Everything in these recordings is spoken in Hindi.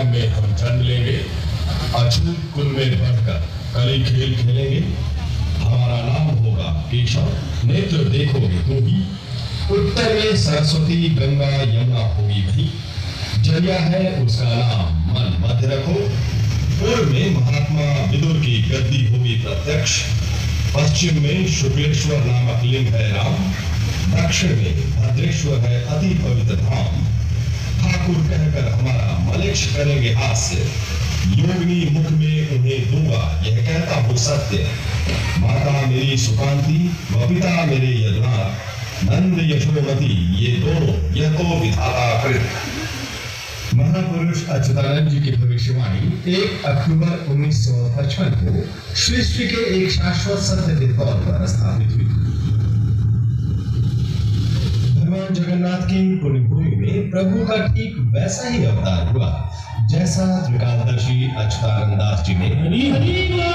में हम जन्म लेंगे, अछूत कुल में बढ़कर कली खेल खेलेंगे। हमारा नाम होगा केशव, नेत्र देखोगे तो ही। उत्तर में सरस्वती गंगा यमुना होगी वही, जरिया है उसका नाम मन मध्य रखो। पूर्व में महात्मा विदुर की गद्दी होगी प्रत्यक्ष, पश्चिम में शुक्लेश्वर नामक लिंग है राम, दक्षिण में भद्रेश्वर है अति पवित्र धाम। ठाकुर कहकर हमारा मलेच्छ करेंगे हास्य, योगिनी मुख में उन्हें दूंगा यह कहता हूँ सत्य। माता मेरी सुकांति व पिता मेरे यदुनाथ, नंद यशोमती ये दोनों यह तो विधाता कृत। महापुरुष अच्युतानंद जी की भविष्यवाणी 1 अक्टूबर 1955 को सृष्टि के एक शाश्वत सत्य के तौर पर स्थापित हुई। भगवान जगन्नाथ की पुण्यभूमि में प्रभु का ठीक वैसा ही अवतार हुआ जैसा त्रिकालदर्शी अच्युतानंद दास जी ने। लेकिन ये क्या,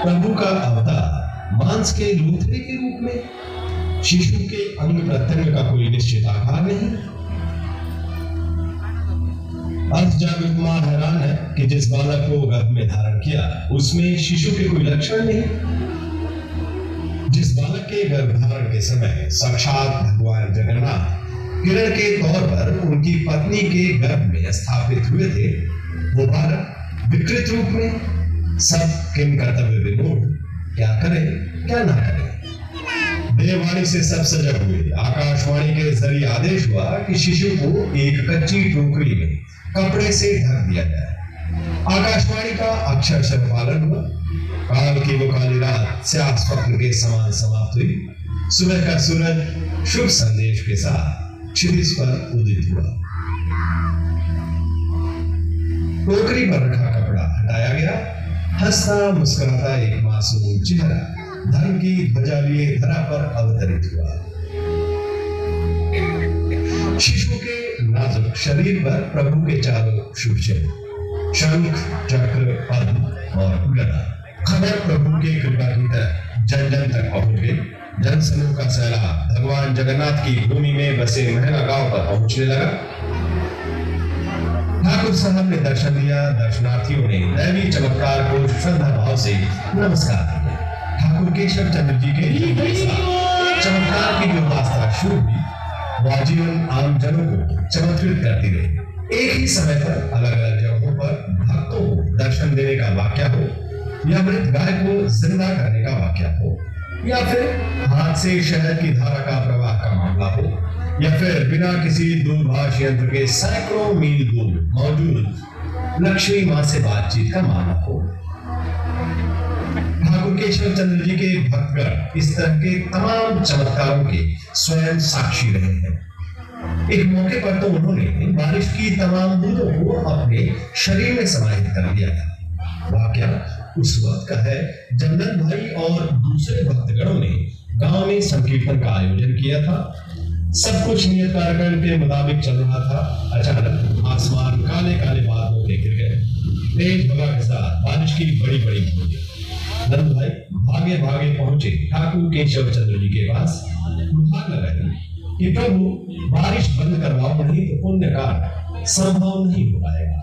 प्रभु का अवतार मांस के लूथड़े के रूप में, शिशु के अंग प्रत्यंग का कोई निश्चित आकार नहीं। अर्धजागृत मां हैरान है कि जिस बालक को गर्भ में धारण किया उसमें शिशु के कोई लक्षण नहीं। जिस बालक के गर्भधारण के समय साक्षात भगवान जगन्नाथ किरण के तौर पर उनकी पत्नी के गर्भ में स्थापित हुए थे, वो बालक विकृत रूप में सब किन कर्तव्य विमूढ़, क्या करे क्या ना करे। देववाणी से सब सजग हुए। आकाशवाणी के जरिए आदेश हुआ कि शिशु को एक कच्ची टोकरी में कपड़े से ढक दिया जाए। आकाशवाणी का अक्षरशः पालन हुआ। काल की वो काली रात स्याह स्वप्न के समान समाप्त हुई। सुबह का सूरज शुभ संदेश के साथ क्षितिज पर उदित हुआ। टोकरी पर रखा कपड़ा हटाया गया। हंसता मुस्कुराता एक मासूम चेहरा धर्म की ध्वजा लिए धरा पर अवतरित हुआ। शिशु के नाजुक शरीर पर प्रभु के चारों शुभ चिन्ह, शंख चक्र पद्म और गदा, खबर प्रभु के कृपा की तरह जन जन तक पहुंच गई। जन समूह का सैलाब भगवान जगन्नाथ की भूमि में बसे महंगा गांव पर पहुंचने लगा। ठाकुर साहब ने दर्शन दिया। दर्शनार्थियों ने दैवी चमत्कार को श्रद्धा भाव से नमस्कार किया। ठाकुर केशव चंद्र जी के चमत्कार की जो वास्ता शुरू हुई वो आजीवन आम जनों को चमत्कृत करती रही। एक ही समय पर अलग अलग जगहों पर भक्तों को दर्शन देने का वाक्य हो, या मृत गाय को जिंदा करने का वाक्य हो, या फिर हाथ से शहद की धारा का प्रवाह का मामला हो, या फिर बिना किसी दूरभाष यंत्र के सैकड़ों मील दूर मौजूद लक्ष्मी मां से बातचीत का मामला हो। ठाकुर केशव चंद्र जी के भक्तगण इस तरह के तमाम चमत्कारों के स्वयं साक्षी रहे हैं। एक मौके पर तो उन्होंने बारिश की तमाम बूंदों को अपने शरीर में समाहित कर लिया था। वाकया उस वक्त का है जब नंद भाई और दूसरे भक्तगणों ने गांव में संकीर्तन का आयोजन किया था। सब कुछ नियत कार्यक्रम के मुताबिक चल रहा था। अचानक आसमान काले काले बादलों में घिर गए। तेज हवा के साथ बारिश की बड़ी बड़ी बूंदें। नंद भाई भागे भागे पहुंचे ठाकुर केशव चंद्र जी के पास। गुहार लगाई कि प्रभु बारिश बंद करवाओ, नहीं तो पुण्य का संभव नहीं हो पाएगा।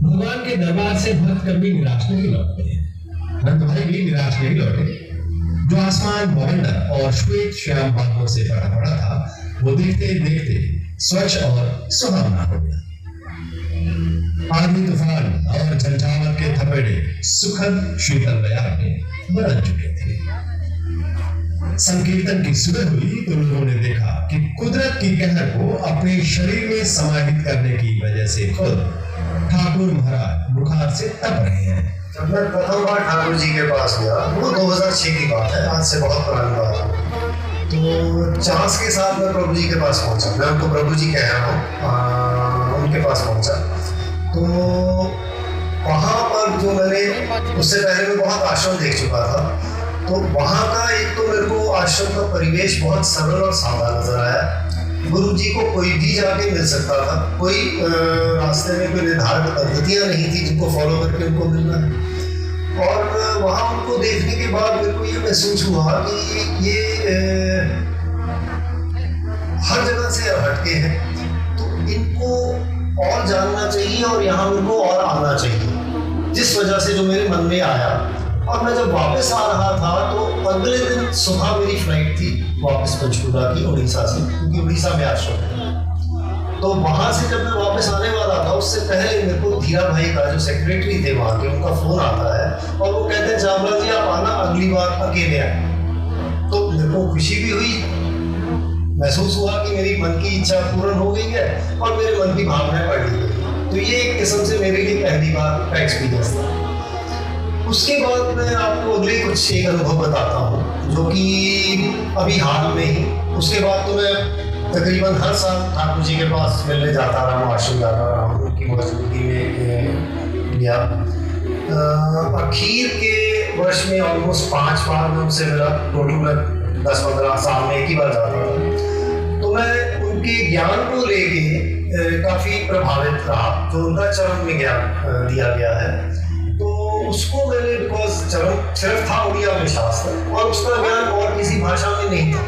भगवान के दरबार से भक्त कभी निराश नहीं लौटते हैं। नंद भाई भी निराश नहीं लौटे। जो आसमान बवंडर और श्वेत श्याम बादलों से भरा पड़ा था वो देखते देखते स्वच्छ और सुहावना हो गया। आंधी तूफान और झंझावात के थपेड़े सुखद शीतल बयार में बदल चुके थे। संकीर्तन की सुबह हुई तो लोगों ने देखा कि कुदरत की कहर को अपने शरीर में समाहित करने की वजह से खुद ठाकुर महाराज बुखार से तप रहे हैं। जब मैं प्रथम बार ठाकुर जी के पास गया वो 2006 की बात है, आज से बहुत पुरानी बात है। तो चांस के साथ मैं प्रभु जी के पास पहुंचा। मैं उनको प्रभु जी कह रहा हूँ, उनके पास पहुंचा। तो वहाँ पर जो मैंने उससे पहले मैं बहुत आश्रम देख चुका था, तो वहाँ का एक तो मेरे को आश्रम का परिवेश बहुत सरल और सादा नजर आया। गुरु जी को कोई भी जाके मिल सकता था। कोई रास्ते में कोई निर्धारित पद्धतियाँ नहीं थी जिनको फॉलो करके उनको मिलना है। और वहाँ उनको देखने के बाद मेरे को ये महसूस हुआ कि ये हर जगह से हटके हैं। तो इनको और जानना चाहिए और यहाँ मेरे को और आना चाहिए, जिस वजह से जो मेरे मन में आया। और मैं जब वापस आ रहा था तो अगले दिन सुबह मेरी फ्लाइट थी वापस पंचकुला की, उड़ीसा से, क्योंकि उड़ीसा में आश्रम है। तो वहाँ से जब मैं वापस आने वाला था, उससे पहले मेरे को धीरा भाई का जो सेक्रेटरी थे वहाँ के, उनका फ़ोन आता है और वो कहते हैं चावला जी आप आना अगली बार अकेले आए। तो मेरे को खुशी भी हुई, महसूस हुआ कि मेरी मन की इच्छा पूर्ण हो गई है और मेरे मन की भावनाएं पड़ गई। तो ये एक किस्म से मेरे लिए पहली बार का एक्सपीरियंस था। उसके बाद मैं आपको अगले कुछ एक अनुभव बताता हूँ जो कि अभी हाल में ही। उसके बाद तो मैं तकरीबन हर साल ठाकुर जी के पास मिलने जाता रहा हूँ, आश्रम जाता रहा हूँ, उनकी मौजूदगी में गया। आखिर के वर्ष में ऑलमोस्ट 5 बार मैं उनसे मिला, टोटल में 10-15 साल में एक ही बार जाता था। तो मैं उनके ज्ञान को लेके काफ़ी प्रभावित रहा, जो उनका चरम में ज्ञान दिया गया है। तो उसको मैंने, बिकॉज चरम सिर्फ था उड़िया में शास्त्र, और उसका ज्ञान और किसी भाषा में नहीं था।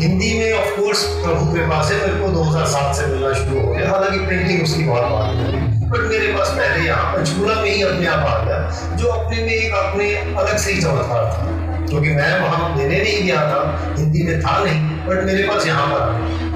हिंदी में ऑफ कोर्स प्रभु कृपा से मेरे को 2007 से मिलना शुरू हो गया, हालांकि प्रिंटिंग उसकी बहुत बाद में हुई, बट मेरे पास पहले यहाँ पंचकुला में ही अपने आप आ गया, जो अपने में एक अपने अलग से ही चमत्कार था, क्योंकि मैं वहाँ देने नहीं गया था, हिंदी में था नहीं, बट मेरे पास यहाँ पर आ गया।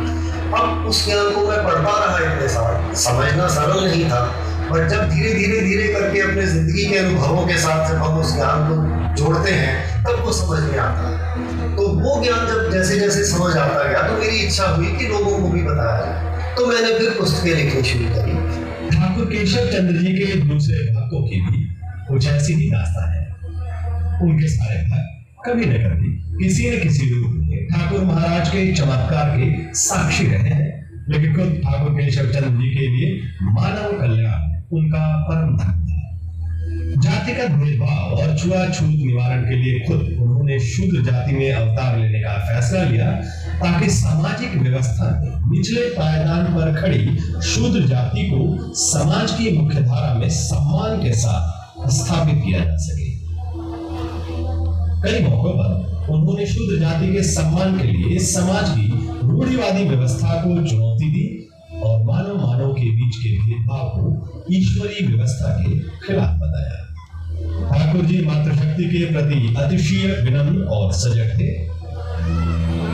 अब उस ज्ञान को मैं पढ़ता रहा इतने साल, समझना सरल नहीं था, बट जब धीरे करके अपने जिंदगी के अनुभवों के साथ जब हम उस ज्ञान को जोड़ते हैं तब वो समझ में आता है। तो वो ज्ञान जब जैसे जैसे समझ आता गया तो मेरी इच्छा हुई कि लोगों को भी बताया जाए, तो मैंने फिर पुस्तकें लिखनी शुरू करी। ठाकुर केशव चंद्र जी के दूसरे भक्तों की भी कुछ ऐसी ही दास्तां है। उनके सारे भक्त कभी न कभी किसी न किसी रूप में ठाकुर महाराज के चमत्कार के साक्षी रहे हैं, लेकिन खुद ठाकुर केशव चंद्र जी के लिए मानव कल्याण उनका परम धर्म था। जातिगत भेदभाव और छुआछूत निवारण के लिए खुद उन्होंने शूद्र जाति में अवतार लेने का फैसला लिया, ताकि सामाजिक व्यवस्था में निचले पायदान पर खड़ी शूद्र जाति को समाज की मुख्यधारा में सम्मान के साथ स्थापित किया जा सके। कई मौकों पर उन्होंने शूद्र जाति के सम्मान के लिए समाज की रूढ़िवादी व्यवस्था को चुनौती दी और मानव के बीच के भेदभाव को ईश्वरीय व्यवस्था के खिलाफ बताया। ठाकुर जी मातृशक्ति के प्रति अतिशय विनम्र और सजग थे।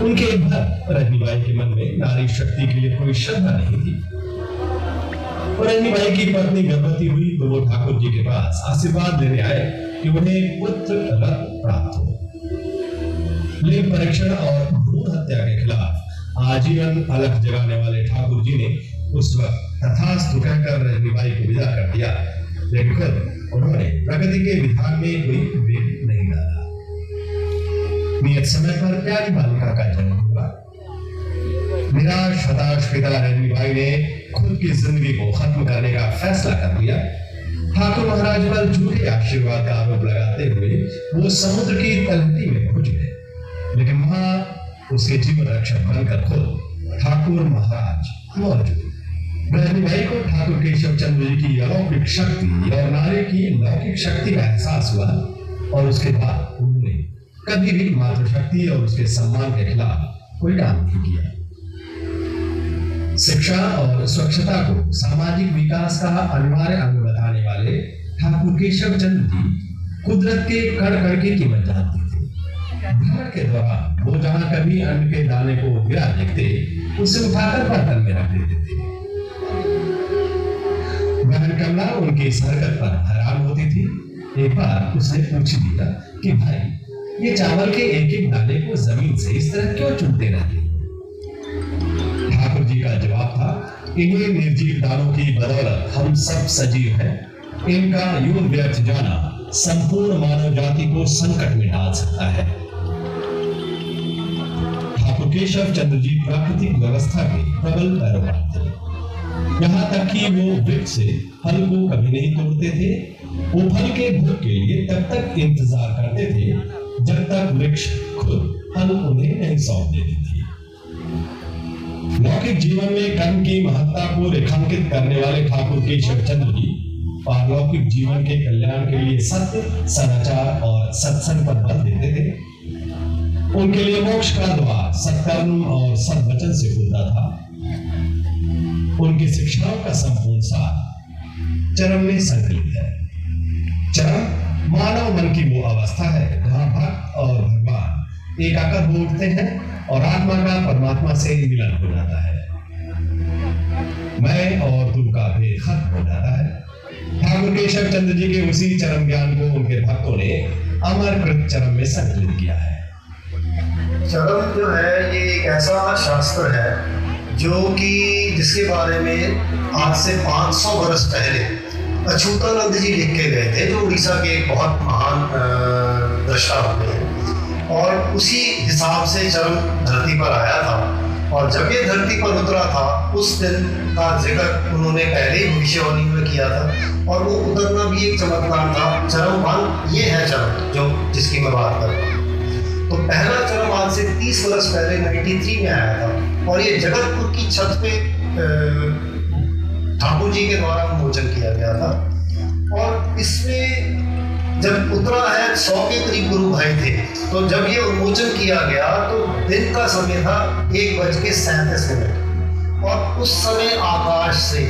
उनके भक्त रजनीबाई के मन में नारी शक्ति के लिए कोई श्रद्धा नहीं थी। रजनीबाई की पत्नी गर्भवती हुई तो वो ठाकुर जी के पास आशीर्वाद लेने आए कि उन्हें पुत्र रत्न प्राप्त हो। लिंग परीक्षण और भ्रूण हत्या के खिलाफ आजीवन अलख जगाने वाले ठाकुर जी ने उस वक्त तथास्तु कहकर रजनीबाई को विदा कर दिया, लेकिन खुद उन्होंने प्रगति के विधान में कोई वेग नहीं डाला। नियत समय पर प्यारी बालिका का जन्म हुआ। निराश हताश पिता रजनीबाई ने खुद की जिंदगी को खत्म करने का फैसला कर लिया। ठाकुर महाराज पर झूठे आशीर्वाद का आरोप लगाते हुए वो समुद्र की तलहटी में पहुंच गए, लेकिन वहां उसके जीवन रक्षक बनकर खुद ठाकुर महाराज मौजूद। रजनीबाई को ठाकुर केशव चंद्र जी की अलौकिक शक्ति और नारी की लौकिक शक्ति का एहसास हुआ, और उसके बाद उन्होंने कभी भी मातृशक्ति और उसके सम्मान के खिलाफ कोई काम नहीं किया। शिक्षा और स्वच्छता को सामाजिक विकास का अनिवार्य अंग बताने वाले ठाकुर केशव चंद्र जी कुदरत के कण कण की कीमत जानते थे। भ्रमण के दौरान वो जहां कभी अन्न के दाने को गिरा देखते, उसे उठाकर बर्तन में रख देते थे। बहन कमला उनकी इस हरकत पर हैरान होती थी। एक बार उसने पूछ दिया कि भाई, ये चावल के एक एक दाने को जमीन से इस तरह क्यों चुनते रहते? ठाकुर जी का जवाब था, इन्हीं निर्जीव दानों की बदौलत हम सब सजीव हैं। इनका यूं व्यर्थ जाना संपूर्ण मानव जाति को संकट में डाल सकता है। ठाकुर केशव चंद्र जी प्राकृतिक व्यवस्था के प्रबल पैरोकार थे। यहाँ तक कि वो वृक्ष से फल को कभी नहीं तोड़ते थे। वो फल के भोग के लिए तब तक इंतजार करते थे जब तक वृक्ष खुद फल उन्हें नहीं सौंप देती थी। लौकिक जीवन में कर्म की महत्ता को रेखांकित करने वाले ठाकुर केशव चंद्र जी पारलौकिक जीवन के कल्याण के लिए सत्य, सदाचार और सत्संग पर बल देते थे। उनके लिए मोक्ष का द्वार सत्कर्म और सद्वचन से खुलता था। उनकी शिक्षाओं का संपूर्ण सार चरम में संकलित है। चरम मानव मन की वो अवस्था है जहां भक्त और भगवान एकाकार हो उठते हैं और आत्मा का परमात्मा से मिलन हो जाता है। मैं और तू का भेद खत्म हो जाता है। ठाकुर केशव चंद्र जी के उसी चरम ज्ञान को उनके भक्तों ने अमरकृत चरम में संकलित किया है। चरम जो है ये एक ऐसा शास्त्र है जो कि जिसके बारे में आज से 500 वर्ष पहले अच्युतानंद जी लिख के गए थे, जो उड़ीसा के एक बहुत महान दृष्टा हुए हैं, और उसी हिसाब से चरम धरती पर आया था। और जब ये धरती पर उतरा था उस दिन का जिक्र उन्होंने पहले ही भविष्यवाणी में किया था, और वो उतरना भी एक चमत्कार था। चरम वन ये है चरम जो जिसकी मैं बात कर रहा हूँ। तो पहला चरम आज से 30 वर्ष पहले 93 में आया था, और ये जगतपुर की छत पे ठाकुर जी के द्वारा उन्मोचन किया गया था। और इसमें जब उतरा है 100 के करीब गुरु भाई थे, तो जब ये उन्मोचन किया गया तो दिन का समय था 1:37, और उस समय आकाश से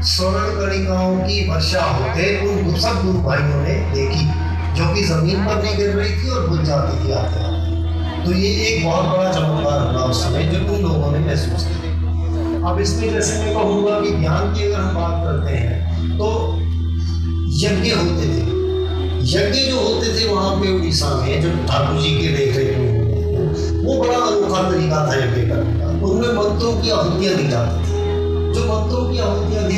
स्वर्ण कणिकाओं की वर्षा होते उन सब गुरु भाइयों ने देखी, जो कि जमीन पर नहीं गिर रही थी और बुझ जाती थी आते आते। तो ये एक बहुत बड़ा चमत्कार हुआ उस समय जो उन लोगों ने महसूस किया। अब इसमें जैसे मैं कहूँगा कि ज्ञान की अगर हम बात करते हैं तो यज्ञ होते थे। यज्ञ जो होते थे वहाँ पे उड़ीसा में, जो ठाकुर जी के देख रेख में, वो बड़ा अनोखा तरीका था यज्ञ करने का। उनमें मंत्रों की आहुतियाँ दी जाती थी। जो मंत्रों की आहुतियाँ दी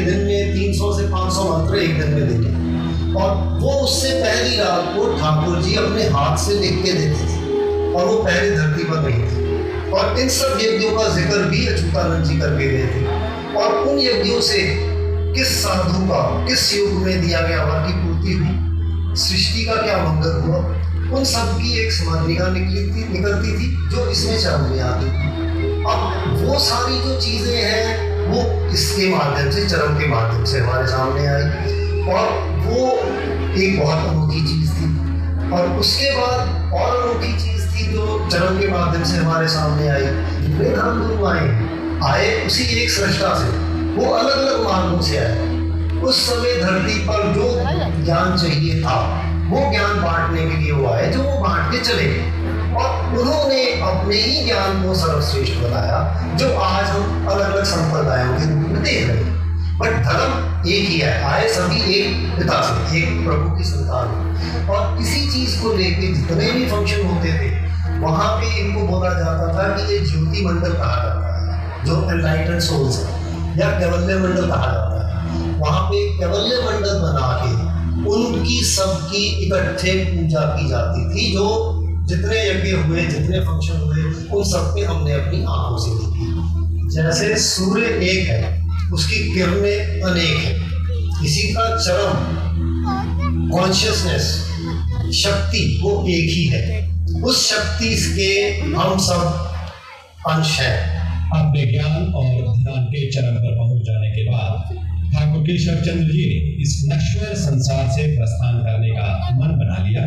दिन में 300 से 500 मंत्र एक दिन में देते, और वो उससे पहली रात को ठाकुर जी अपने हाथ से लिख के देते थे, और वो पहले धरती पर नहीं थे। और इन सब यज्ञों का जिक्र भी अच्युतानंद जी करके गए थे। और उन यज्ञों से किस साधु का किस युग में दिया गया वर की पूर्ति हुई, सृष्टि का क्या मंगल हुआ, उन सब की एक स्मरणिका निकलती थी जो इसमें चरम में आती थी। अब वो सारी जो चीज़ें हैं वो इसके माध्यम से, चरम के माध्यम से हमारे सामने आई, और वो एक बहुत अनोखी चीज़ थी। और उसके बाद और अनोखी चीज़ थी जो चरम के माध्यम से हमारे सामने आई। वे धर्म गुरु आए उसी एक सृष्टा से, वो अलग अलग मार्गों से आए। उस समय धरती पर जो ज्ञान चाहिए था वो ज्ञान बांटने के लिए वो आए, जो वो बांट के चले गए, और उन्होंने अपने ही ज्ञान को सर्वश्रेष्ठ बताया, जो आज हम अलग अलग संप्रदायों के रूप में देख रहे हैं। बट धर्म एक ही है, आए सभी एक पिता से, एक प्रभु की संतान। और किसी चीज को लेके जितने भी फंक्शन होते थे वहां पे इनको बोला जाता था कि ये ज्योति मंडल कहा जाता है, जो एनलाइटेंड सोल्स है, या कैवल्य मंडल कहा जाता है। वहां पे कैवल्य मंडल बना के उनकी सबकी इकट्ठे पूजा की जाती थी। जो जितने यज्ञ हुए, जितने फंक्शन हुए, उन सब पे हमने अपनी आंखों से देखी। जैसे सूर्य एक है, उसकी किरणें अनेक हैं, इसी का चरम कॉन्शियसनेस शक्ति वो एक ही है। उस शक्ति के हम सब अंश हैं। अपने ज्ञान और ध्यान के चरम पर पहुंच जाने के बाद ठाकुर केशव चंद्र जी ने इस नश्वर संसार से प्रस्थान करने का मन बना लिया।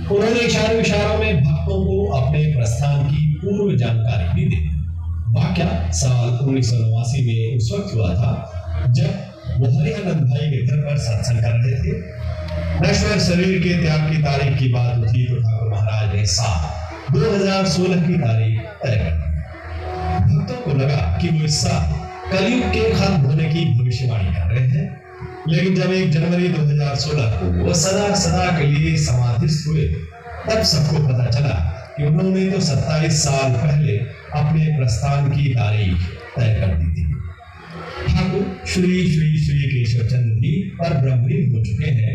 उन्होंने इशारों में भक्तों को अपने प्रस्थान की पूर्व जानकारी भी दी। वाकया साल 1989 में उस वक्त हुआ था जब वो हरिहरनंद भाई के घर पर सत्संग कर रहे थे। नश्वर शरीर के त्याग की तारीख की बात उठी तो ठाकुर महाराज ने साल 2016 की तारीख तय कर दी। भक्तों को लगा कि वो इस साल कलयुग के खत्म होने की भविष्यवाणी कर रहे हैं, लेकिन जब 1 जनवरी 2016 को वो सदा के लिए समाधिस्थ हुए, तब सबको पता चला कि उन्होंने तो 27 साल पहले अपने प्रस्थान की तारीख तय कर दी थी। ठाकुर श्री श्री श्री केशव चंद्र जी पर ब्रह्मलीन हो चुके हैं,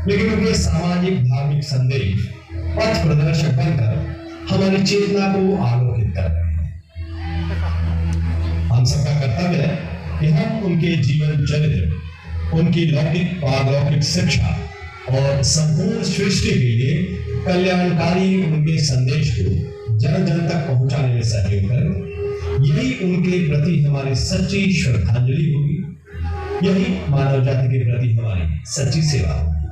लेकिन उनके सामाजिक धार्मिक संदेश पथ प्रदर्शक बनकर हमारी चेतना को आलोकित कर रहे हैं। हम सबका कर्तव्य है कि हम उनके जीवन चरित्र, उनकी लौकिक पारलौकिक शिक्षा और संपूर्ण सृष्टि के लिए कल्याणकारी उनके संदेश को जन जन तक पहुंचाने में सहयोग करें। यही उनके प्रति हमारी सच्ची श्रद्धांजलि होगी, यही मानव जाति के प्रति हमारी सच्ची सेवा होगी।